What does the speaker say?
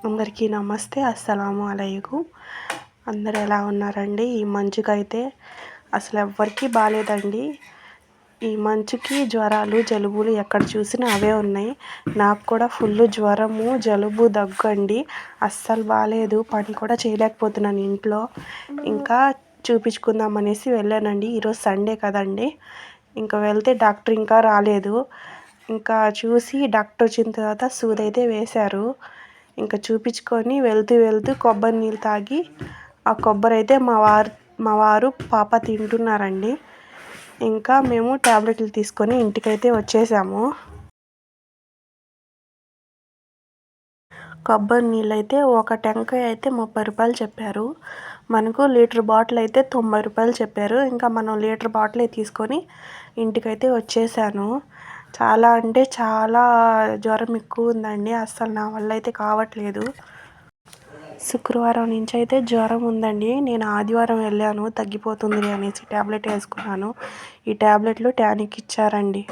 అందరికీ నమస్తే. అస్సలాము అలైకుం. అందరు ఎలా ఉన్నారండి? ఈ మంచుకైతే అసలు ఎవ్వరికీ బాగాలేదండి. ఈ మంచుకి జ్వరాలు జలుబులు ఎక్కడ చూసినా అవే ఉన్నాయి. నాకు కూడా ఫుల్ జ్వరము జలుబు దగ్గు అండి. అస్సలు బాగాలేదు. పని కూడా చేయలేకపోతున్నాను ఇంట్లో. ఇంకా చూపించుకుందాం అనేసి వెళ్ళానండి. ఈరోజు సండే కదండి. ఇంకా వెళ్తే డాక్టర్ ఇంకా రాలేదు. ఇంకా చూసి డాక్టర్ వచ్చిన తర్వాత సూది అయితే వేశారు. ఇంకా చూపించుకొని వెళ్తూ కొబ్బరి నీళ్ళు తాగి ఆ కొబ్బరి అయితే మా వారు పాప తింటున్నారండి. ఇంకా మేము ట్యాబ్లెట్లు తీసుకొని ఇంటికైతే వచ్చేసాము. కొబ్బరి నీళ్ళు అయితే ఒక టెంకాయ అయితే 30 రూపాయలు చెప్పారు. మనకు లీటర్ బాటిల్ అయితే 90 రూపాయలు చెప్పారు. ఇంకా మనం లీటర్ బాటిల్ తీసుకొని ఇంటికైతే వచ్చేసాను. చాలా అంటే చాలా జ్వరం ఎక్కువ ఉందండి. అస్సలు నా వల్ల అయితే కావట్లేదు. శుక్రవారం నుంచి అయితే జ్వరం ఉందండి. నేను ఆదివారం వెళ్ళాను తగ్గిపోతుంది అనేసి ట్యాబ్లెట్ వేసుకున్నాను. ఈ ట్యాబ్లెట్లు టానిక్ ఇచ్చారండి.